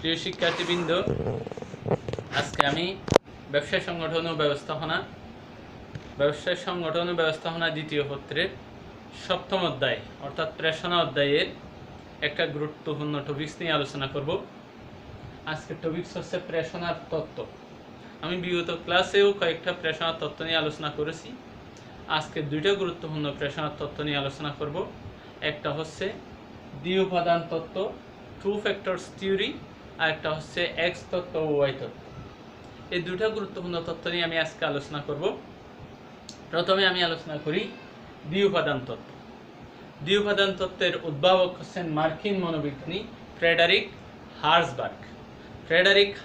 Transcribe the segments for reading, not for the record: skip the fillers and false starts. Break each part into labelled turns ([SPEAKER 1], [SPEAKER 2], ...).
[SPEAKER 1] প্রিয় শিক্ষার্থীবৃন্দ, আজকে আমি ব্যবসায় সংগঠন ও ব্যবস্থাপনা দ্বিতীয় পত্রের সপ্তম অধ্যায় অর্থাৎ প্রেষণা অধ্যায়ের একটা গুরুত্বপূর্ণ টপিকস নিয়ে আলোচনা করব। আজকের টপিকস হচ্ছে প্রেষণার তত্ত্ব। আমি বিগত ক্লাসেও কয়েকটা প্রেষণার তত্ত্ব নিয়ে আলোচনা করেছি। আজকে দুইটা গুরুত্বপূর্ণ প্রেষণার তত্ত্ব নিয়ে আলোচনা করব। একটা হচ্ছে দ্বি উপাদান তত্ত্ব, টু ফ্যাক্টরস থিওরি, আর একটা হচ্ছে এক্স তত্ত্ব ও ওয়াই তত্ত্ব। এই দুটা গুরুত্বপূর্ণ তত্ত্ব নিয়ে আমি আজকে আলোচনা করব। প্রথমে আমি আলোচনা করি দ্বি উপাদান তত্ত্ব। দ্বি উপাদান তত্ত্বের উদ্ভাবক হচ্ছেন মার্কিন মনোবিজ্ঞানী ফ্রেডারিক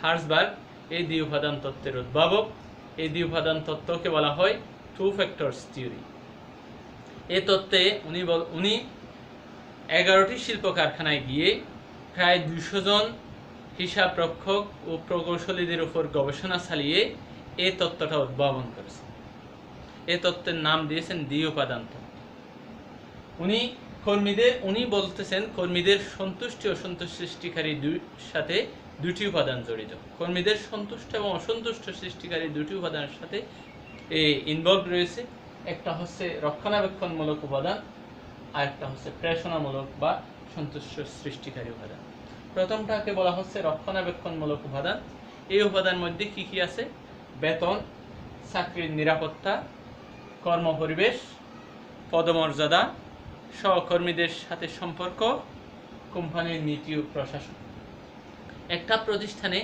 [SPEAKER 1] হার্জবার্গ এই দ্বি উপাদান তত্ত্বের উদ্ভাবক। এই দ্বি উপাদান তত্ত্বকে বলা হয় টু ফ্যাক্টরস থিওরি। এই তত্ত্বে উনি 11টি শিল্প কারখানায় গিয়ে প্রায় 200 জন হিসাবরক্ষক ও প্রকৌশলীদের উপর গবেষণা চালিয়ে এই তত্ত্বটা উদ্ভাবন করেছেন। এই তত্ত্বের নাম দিয়েছেন দ্বি উপাদান তত্ত্ব। উনি বলতেছেন কর্মীদের সন্তুষ্টি ও অসন্তুষ্ট সৃষ্টিকারী সাথে দুটি উপাদান জড়িত। কর্মীদের সন্তুষ্ট এবং অসন্তুষ্ট সৃষ্টিকারী দুটি উপাদানের সাথে ইনভলভ রয়েছে। একটা হচ্ছে রক্ষণাবেক্ষণমূলক উপাদান, আর একটা হচ্ছে প্রেষণামূলক বা সন্তুষ্ট সৃষ্টিকারী উপাদান। প্রথমটাকে বলা হচ্ছে রক্ষণাবেক্ষণমূলক উপাদান। এই উপাদানের মধ্যে কি কি আছে? বেতন, চাকরির নিরাপত্তা, কর্মপরিবেশ, পদমর্যাদা, সহকর্মীদের সাথে সম্পর্ক, কোম্পানির নীতি ও প্রশাসন। একটা প্রতিষ্ঠানে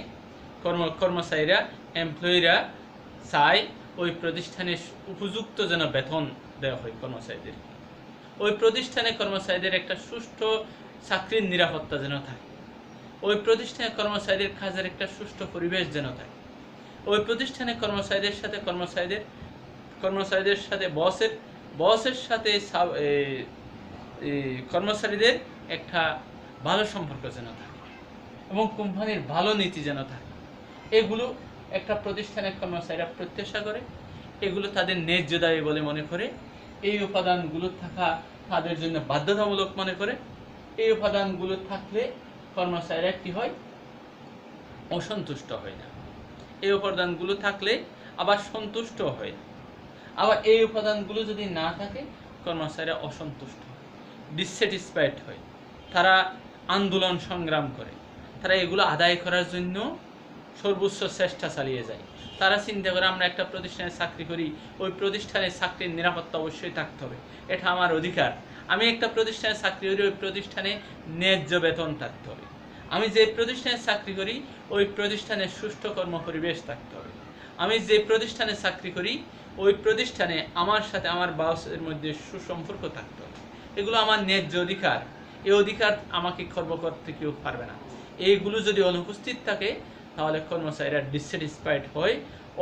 [SPEAKER 1] কর্মচারীরা এমপ্লয়িরা চায় ওই প্রতিষ্ঠানে উপযুক্ত যেন বেতন দেওয়া হয় কর্মচারীদের। ওই প্রতিষ্ঠানে কর্মচারীদের একটা সুষ্ঠু চাকরির নিরাপত্তা যেন থাকে। ওই প্রতিষ্ঠানে কর্মচারীদের কাজের একটা সুষ্ঠু পরিবেশ যেন থাকে। ওই প্রতিষ্ঠানে কর্মচারীদের সাথে বসের সাথে কর্মচারীদের একটা ভালো সম্পর্ক যেন থাকে এবং কোম্পানির ভালো নীতি যেন থাকে। এগুলো একটা প্রতিষ্ঠানের কর্মচারীরা প্রত্যাশা করে, এগুলো তাদের ন্যায্য দাবি বলে মনে করে। এই উপাদানগুলো থাকা তাদের জন্য বাধ্যতামূলক মনে করে। এই উপাদানগুলো থাকলে কর্মচারীরা কি হয়? অসন্তুষ্ট হয় না। এই উপাদানগুলো থাকলে আবার সন্তুষ্ট হয় না। আবার এই উপাদানগুলো যদি না থাকে কর্মচারীরা অসন্তুষ্ট হয়, ডিসস্যাটিসফাইড হয়। তারা আন্দোলন সংগ্রাম করে, তারা এগুলো আদায় করার জন্য সর্বোচ্চ চেষ্টা চালিয়ে যায়। তারা চিন্তা করে আমরা একটা প্রতিষ্ঠানে চাকরি করি, ওই প্রতিষ্ঠানে চাকরির নিরাপত্তা অবশ্যই থাকতে হবে, এটা আমার অধিকার। আমি একটা প্রতিষ্ঠানে চাকরি করি, ওই প্রতিষ্ঠানে ন্যায্য বেতন থাকতে হবে। আমি যে প্রতিষ্ঠানে চাকরি করি ওই প্রতিষ্ঠানে সুষ্ঠু কর্মপরিবেশ থাকতে হবে। আমি যে প্রতিষ্ঠানে চাকরি করি ওই প্রতিষ্ঠানে আমার সাথে আমার বসের মধ্যে সুসম্পর্ক থাকতে হবে। এগুলো আমার ন্যায্য অধিকার। এই অধিকার আমাকে খর্ব করতে কেউ পারবে না। এইগুলো যদি অনুপস্থিত থাকে তাহলে কর্মচারীরা ডিসস্যাটিসফাইড হয়,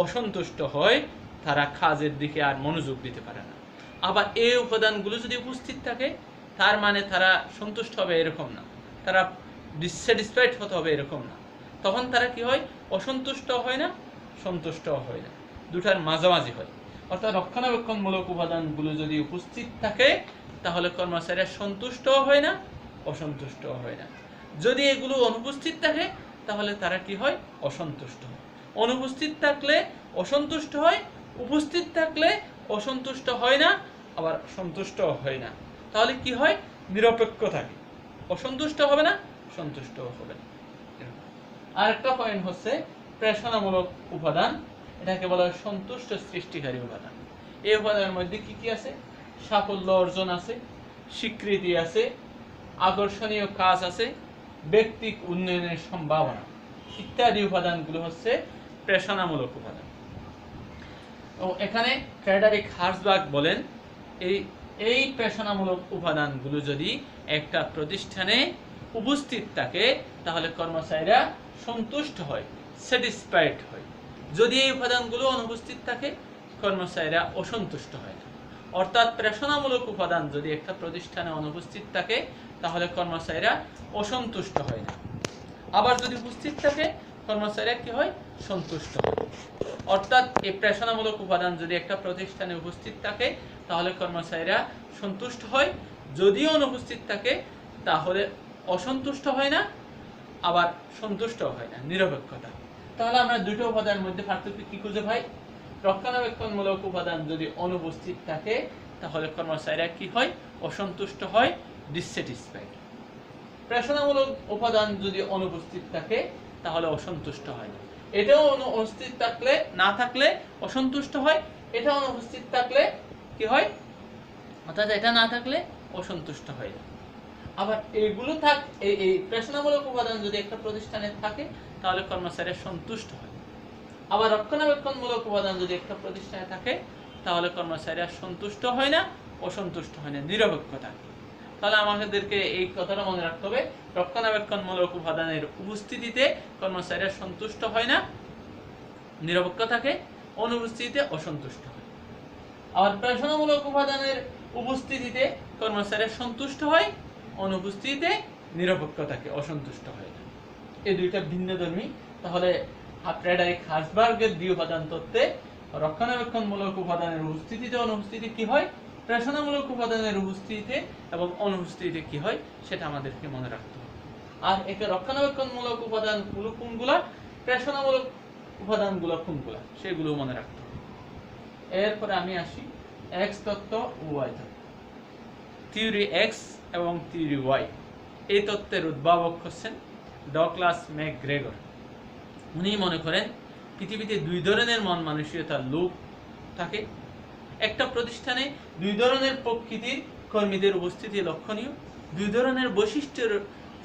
[SPEAKER 1] অসন্তুষ্ট হয়, তারা কাজের দিকে আর মনোযোগ দিতে পারে না। আবার এই উপাদানগুলো যদি উপস্থিত থাকে তার মানে তারা সন্তুষ্ট হবে এরকম না, তারা ডিসস্যাটিসফাইড হতে হবে এরকম না। তখন তারা কি হয়? অসন্তুষ্ট হয় না, সন্তুষ্ট হয় না, দুটার মাঝামাঝি হয়। অর্থাৎ রক্ষণাবেক্ষণমূলক উপাদানগুলো যদি উপস্থিত থাকে তাহলে কর্মচারীরা সন্তুষ্ট হয় না, অসন্তুষ্ট হয় না। যদি এগুলো অনুপস্থিত থাকে তাহলে তারা কি হয়? অসন্তুষ্ট হয়। অনুপস্থিত থাকলে অসন্তুষ্ট হয়, উপস্থিত থাকলে অসন্তুষ্ট হয় না, আবার সন্তুষ্ট হয় না। তাহলে কি হয়? নিরপেক্ষ থাকে, অসন্তুষ্ট হবে না, সন্তুষ্ট হবে না। আরেকটা পয়েন্ট হচ্ছে প্রেষণামূলক উপাদান। এটাকে বলা হয় সন্তুষ্ট সৃষ্টিকারী উপাদান। এই উপাদানের মধ্যে কি কি আছে? সাফল্য অর্জন আছে, স্বীকৃতি আছে, আকর্ষণীয় কাজ আছে, ব্যক্তিক উন্নয়নের সম্ভাবনা ইত্যাদি উপাদানগুলো হচ্ছে প্রেষণামূলক উপাদান। এখানে ফ্রেডারিক হার্জবার্গ বলেন এই প্রেষণামূলক উপাদানগুলো যদি একটা প্রতিষ্ঠানে উপস্থিত থাকে তাহলে কর্মচারীরা সন্তুষ্ট হয়, স্যাটিসফাইড হয়। যদি এই উপাদানগুলো অনুপস্থিত থাকে কর্মচারীরা অসন্তুষ্ট হয় না। অর্থাৎ প্রেষণামূলক উপাদান যদি একটা প্রতিষ্ঠানে অনুপস্থিত থাকে তাহলে কর্মচারীরা অসন্তুষ্ট হয় না। আবার যদি উপস্থিত থাকে কর্মচারীরা কি হয়? সন্তুষ্ট হয়। অর্থাৎ এই প্রেষণামূলক উপাদান যদি একটা প্রতিষ্ঠানে উপস্থিত থাকে তাহলে কর্মচারীরা সন্তুষ্ট হয়, যদিও অনুপস্থিত থাকে তাহলে অসন্তুষ্ট হয় না, আবার সন্তুষ্টও হয় না, নিরপেক্ষতা। তাহলে আমরা দুটো উপাদানের মধ্যে পার্থক্য কি খুঁজে পাই? রক্ষণাবেক্ষণমূলক উপাদান যদি অনুপস্থিত থাকে তাহলে কর্মচারীরা কি হয়? অসন্তুষ্ট হয়, ডিসস্যাটিসফাইড। প্রেষণামূলক উপাদান যদি অনুপস্থিত থাকে তাহলে অসন্তুষ্ট হয় না। এটাও অনুপস্থিত থাকলে, না থাকলে অসন্তুষ্ট হয়, এটা অনুপস্থিত থাকলে কি হয়? অর্থাৎ এটা না থাকলে অসন্তুষ্ট হয় না। আবার এইগুলো এই প্রেষণামূলক উপাদান যদি একটা প্রতিষ্ঠানে থাকে তাহলে কর্মচারীরা সন্তুষ্ট হয়। আবার রক্ষণাবেক্ষণমূলক উপাদান যদি একটা প্রতিষ্ঠানে থাকে তাহলে কর্মচারীরা সন্তুষ্ট হয় না, অসন্তুষ্ট হয় না, নিরপেক্ষ থাকে। তাহলে আমাদেরকে এই কথাটা মনে রাখতে হবে, রক্ষণাবেক্ষণমূলক উপাদানের উপস্থিতিতে কর্মচারীরা সন্তুষ্ট হয় না, নিরপেক্ষ থাকে, অনুপস্থিতিতে অসন্তুষ্ট হয়। আবার প্রেষণামূলক উপাদানের উপস্থিতিতে কর্মচারীরা সন্তুষ্ট হয়, অনুপস্থিতিতে নিরপেক্ষ থাকে, অসন্তুষ্ট হয় না। এই দুইটা ভিন্নধর্মী। তাহলে ফ্রেডারিক হার্জবার্গের দ্বি উপাদান তত্ত্বে রক্ষণাবেক্ষণমূলক উপাদানের উপস্থিতিতে অনুপস্থিতি কি হয়, প্রেষণামূলক উপাদানের উপস্থিতিতে এবং অনুপস্থিতিতে কি হয়, সেটা আমাদেরকে মনে রাখতে হবে। আর একে রক্ষণাবেক্ষণমূলক উপাদানগুলো কোনগুলা, প্রেষণামূলক উপাদানগুলো কোনগুলা, সেগুলো মনে রাখতে হবে। এরপরে আমি আসি এক্স তত্ত্ব ও ওয়াই তত্ত্ব। থিওরি এক্স এবং থিওরি ওয়াই, এই তত্ত্বের উদ্ভাবক হচ্ছেন ডগলাস ম্যাকগ্রেগর। উনি মনে করেন পৃথিবীতে দুই ধরনের মন মানসিকতার লোক থাকে। একটা প্রতিষ্ঠানে দুই ধরনের প্রকৃতির কর্মীদের উপস্থিতি লক্ষণীয়, দুই ধরনের বৈশিষ্ট্যের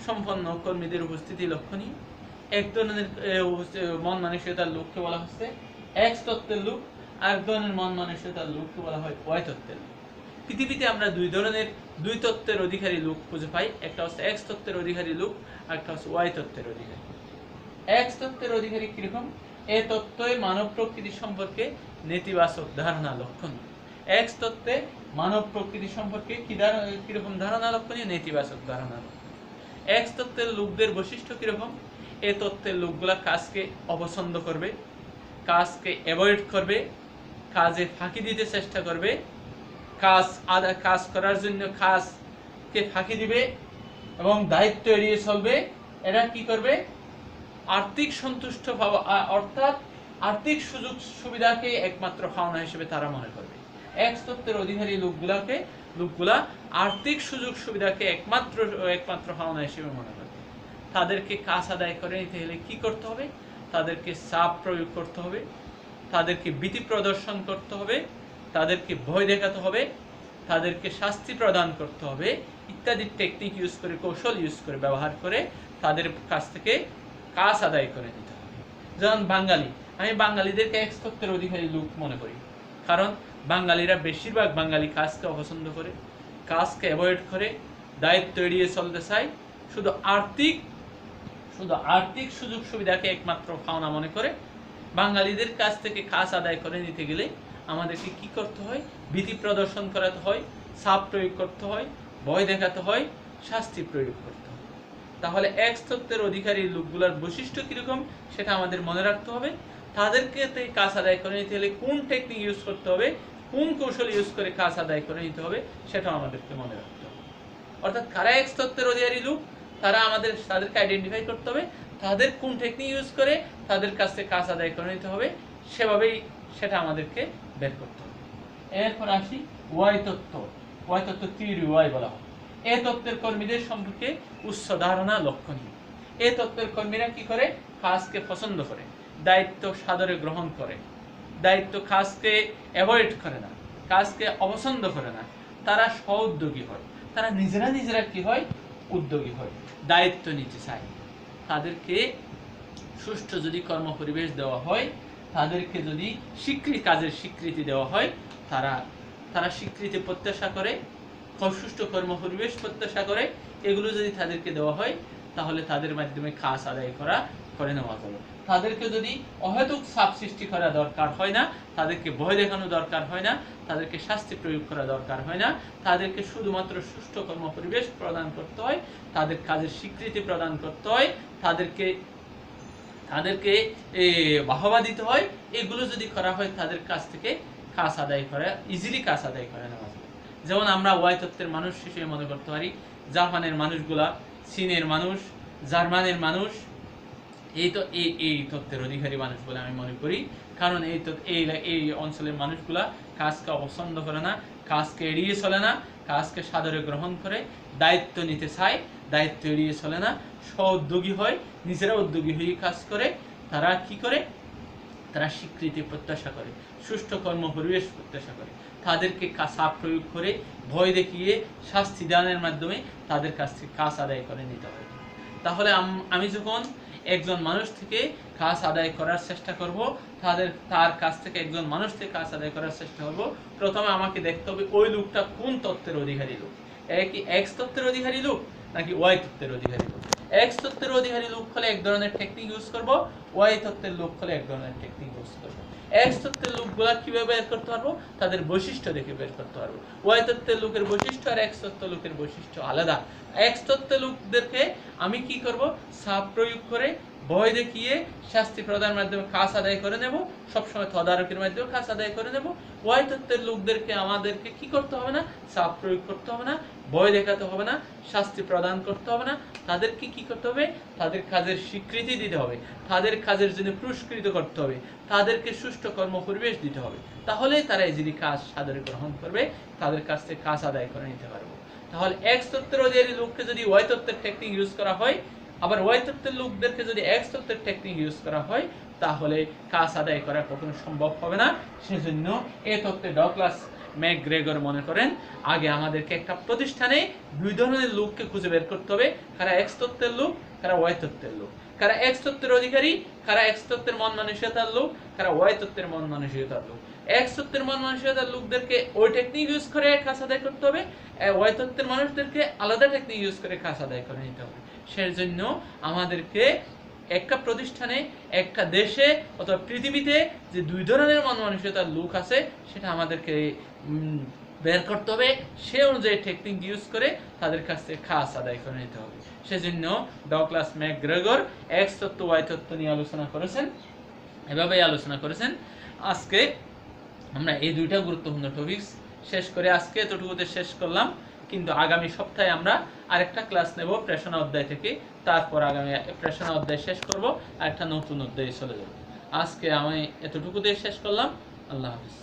[SPEAKER 1] সম্পন্ন কর্মীদের উপস্থিতি লক্ষণীয়। এক ধরনের মন মানসিকতার লোককে বলা হচ্ছে এক্স তত্ত্বের লোক, আর ধরনের মন মানসিকতার লোককে বলা হয় ওয়াই তত্ত্বের লোক। পৃথিবীতে আমরা দুই তত্ত্বের অধিকারী লোক খুঁজে পাই, একটা হচ্ছে এক্স তত্ত্বের অধিকারী লোক, আর একটা হচ্ছে ওয়াই তত্ত্বের অধিকারী। এক্স তত্ত্বের অধিকারী কিরকম? এই তত্ত্বে মানব প্রকৃতি সম্পর্কে নেতিবাচক ধারণা লক্ষণীয়। এক্স তত্ত্বে মানব প্রকৃতি সম্পর্কে কিরকম ধারণা লক্ষণীয়? নেতিবাচক ধারণা লক্ষণীয়। এক্স তত্ত্বের লোকদের বৈশিষ্ট্য কিরকম? এই তত্ত্বের লোকগুলা কাজকে অপছন্দ করবে, কাজকে অ্যাভয়েড করবে, কাজে ফাঁকি দিতে চেষ্টা করবে, কাজ করার জন্য কাজকে ফাঁকি দিবে এবং দায়িত্ব এড়িয়ে চলবে। এরা কি করবে? আর্থিক সন্তুষ্ট পাওয়া, অর্থাৎ আর্থিক সুযোগ সুবিধাকে একমাত্র পাওনা হিসেবে তারা মনে করবে। এক্স তত্ত্বের অধিকারী লোকগুলা আর্থিক সুযোগ সুবিধাকে একমাত্র পাওনা হিসেবে মনে করবে। তাদেরকে কাজ আদায় করে নিতে হলে কি করতে হবে? তাদেরকে চাপ প্রয়োগ করতে হবে, তাদেরকে ভীতি প্রদর্শন করতে হবে, তাদেরকে ভয় দেখাতে হবে, তাদেরকে শাস্তি প্রদান করতে হবে, ইত্যাদি টেকনিক ইউজ করে, কৌশল ইউজ করে, ব্যবহার করে তাদের কাছ থেকে কাজ আদায় করে নিতে হবে। যেমন আমি বাঙালিদেরকে এক্স তত্ত্বের অধিকারী লোক মনে করি, কারণ বাঙালিরা বেশিরভাগ বাঙালি কাজকে অপছন্দ করে, কাজকে অ্যাভয়েড করে, দায়িত্ব এড়িয়ে চলতে চায়, শুধু আর্থিক সুযোগ সুবিধাকে একমাত্র পাওনা মনে করে। বাঙালিদের কাছ থেকে কাজ আদায় করে নিতে গেলে আমাদেরকে কি করতে হয়? ভীতি প্রদর্শন করাতে হয়, চাপ প্রয়োগ করতে হয়, ভয় দেখাতে হয়, শাস্তি প্রয়োগ করতে হয়। তাহলে এক্স তত্ত্বের অধিকারী লোকগুলোর বৈশিষ্ট্য কিরকম সেটা আমাদের মনে রাখতে হবে। তাদেরকে কাজ আদায় করে নিতে হলে কোন টেকনিক ইউজ করতে হবে, কোন কৌশল ইউজ করে কাজ আদায় করে নিতে হবে, সেটাও আমাদেরকে মনে রাখতে হবে। অর্থাৎ কারা এক্স তত্ত্বের অধিকারী লোক, তাদেরকে আইডেন্টিফাই করতে হবে, তাদের কোন টেকনিক ইউজ করে তাদের কাছ থেকে কাজ আদায় করে নিতে হবে, সেটা আমাদেরকে বের করতে হবে। এরপর আসি ওয়াই তত্ত্ব থিওরি ওয়াই বলা হয়। এই তত্ত্বের কর্মীদের সম্পর্কে উচ্চ ধারণা লক্ষণীয়। এই তত্ত্বের কর্মীরা কি করে? কাজকে পছন্দ করে, দায়িত্ব সাদরে গ্রহণ করে, কাজকে অ্যাভয়েড করে না, কাজকে অপছন্দ করে না। তারা স্ব-উদ্যোগী হয়, তারা নিজেরা কি হয়? উদ্যোগী হয়, দায়িত্ব নিতে চায়। তাদেরকে সুষ্ঠু যদি কর্মপরিবেশ দেওয়া হয়, তাদেরকে যদি কাজের স্বীকৃতি দেওয়া হয়, তারা স্বীকৃতি প্রত্যাশা করে, সুষ্ঠু কর্মপরিবেশ প্রত্যাশা করে। এগুলো যদি তাদেরকে দেওয়া হয় তাহলে তাদের মাধ্যমে কাজ আদায় করে নেওয়া যাবে। তাদেরকে যদি অহেতুক চাপ সৃষ্টি করা দরকার হয় না, তাদেরকে ভয় দেখানো দরকার হয় না, তাদেরকে শাস্তি প্রয়োগ করা দরকার হয় না, তাদেরকে শুধুমাত্র সুষ্ঠু কর্মপরিবেশ প্রদান করতে হয়, তাদের কাজের স্বীকৃতি প্রদান করতে হয়, তাদেরকে বাহবা দিতে হয়। এগুলো যদি করা হয় তাদের কাছ থেকে ইজিলি কাজ আদায় করে নেওয়া যাবে। যেমন আমরা ওয়াই তত্ত্বের মানুষ হিসেবে মনে করতে পারি জাপানের মানুষগুলা চীনের মানুষ, জার্মানির মানুষ এই তত্ত্বের অধিকারী মানুষ বলে আমি মনে করি। কারণ এই অঞ্চলের মানুষগুলা কাজকে অপছন্দ করে না, কাজকে এড়িয়ে চলে না, কাজকে সাদরে গ্রহণ করে, দায়িত্ব নিতে চায়, দায়িত্ব এড়িয়ে চলে না, স্ব-উদ্যোগী হয়, নিজেরা উদ্যোগী হয়ে কাজ করে। তারা কি করে? তারা স্বীকৃতি প্রত্যাশা করে, সুষ্ঠু কর্ম পরিবেশ প্রত্যাশা করে। তাদেরকে চাপ প্রয়োগ করে, ভয় দেখিয়ে, শাস্তি দানের মাধ্যমে তাদের কাছ থেকে কাজ আদায় করে নিতে হবে। তাহলে আমি যখন একজন মানুষ থেকে কাজ আদায় করার চেষ্টা করব, তার কাছ থেকে একজন মানুষ থেকে কাজ আদায় করার চেষ্টা করব, প্রথমে আমাকে দেখতে হবে ওই লোকটা কোন তত্ত্বের অধিকারী লোক। কি এক্স তত্ত্বের অধিকারী লোক নাকি ওয়াই তত্ত্বের অধিকারী লোক? এক্স তত্ত্বের অধিকারী লোক হলে এক ধরনের টেকনিক ইউজ করব, ওয়াই তত্ত্বের লোক হলে এক ধরনের টেকনিক ইউজ করব। এক্স তত্ত্বের লোকগুলা কিভাবে বের করতে পারবো? তাদের বৈশিষ্ট্য দেখে বের করতে পারবো। ওয়াই তত্ত্বের লোকের বৈশিষ্ট্য আর এক্স তত্ত্বের লোকের বৈশিষ্ট্য আলাদা। এক্স তত্ত্বের লোকদেরকে আমি কি করব? চাপ প্রয়োগ করে, ভয় দেখিয়ে, শাস্তি প্রদানের মাধ্যমে কাজ আদায় করে নেব, সবসময় তদারকির মাধ্যমে কাজ আদায় করে নেব। ওয়াই তত্ত্বের লোকদেরকে আমাদেরকে কি করতে হবে না? চাপ প্রয়োগ করতে হবে না, ভয় দেখাতে হবে না, শাস্তি প্রদান করতে হবে না। তাদেরকে কি করতে হবে? তাদের কাজের স্বীকৃতি দিতে হবে, তাদের কাজের জন্য পুরস্কৃত করতে হবে, তাদেরকে সুষ্ঠু কর্ম পরিবেশ দিতে হবে। তাহলেই তারা যদি কাজ সাদরে গ্রহণ করবে, তাদের কাছ থেকে কাজ আদায় করে নিতে পারবো। তাহলে এক্স তত্ত্বের অধিকারী লোককে যদি ওয়াই তত্ত্বের টেকনিক ইউজ করা হয়, আবার ওয়াই তত্ত্বের লোকদেরকে যদি এক্স তত্ত্বের টেকনিক ইউজ করা হয়, তাহলে কাজ আদায় করা কখনো সম্ভব হবে না। সেজন্য এই তত্ত্বে ডগলাস ম্যাকগ্রেগর মনে করেন আগে আমাদেরকে একটা প্রতিষ্ঠানে দুই ধরনের লোককে খুঁজে বের করতে হবে, কারা এক্স তত্ত্বের লোক, কারা ওয়াই তত্ত্বের লোক, কারা এক্স তত্ত্বের অধিকারী, কারা এক্স তত্ত্বের মন মানসিকতার লোক, কারা ওয়াই তত্ত্বের মন মানসিকতার লোক। এক্স তত্ত্বের মন মানসিকতার লোকদেরকে ওই টেকনিক ইউজ করে কাজ আদায় করতে হবে, ওয়াই তত্ত্বের মানুষদেরকে আলাদা টেকনিক ইউজ করে কাজ আদায় করে নিতে হবে। সেজন্য আমাদেরকে একটা প্রতিষ্ঠানে, একটা দেশে অথবা পৃথিবীতে যে দুই ধরনের মন মানসিকতার লোক আছে, সেটা আমাদেরকে বের করতে হবে, সে অনুযায়ী টেকনিক ইউজ করে তাদের কাছ থেকে কাজ আদায় করে নিতে হবে। সেজন্য ডগলাস ম্যাকগ্রেগর এক্স তত্ত্ব ওয়াই তত্ত্ব নিয়ে আলোচনা করেছেন, এভাবেই আলোচনা করেছেন। আজকে আমরা এই দুইটা গুরুত্বপূর্ণ টপিকস শেষ করে আজকে এতটুকুতে শেষ করলাম, কিন্তু আগামী সপ্তাহে আমরা আরেকটা ক্লাস নেব প্রেষণা অধ্যায় থেকে, তারপর আগামী প্রেষণা অধ্যায় শেষ করব আর একটা নতুন অধ্যায়ে চলে যাব। আজকে আমি এতটুকুতে শেষ করলাম। আল্লাহ হাফিজ।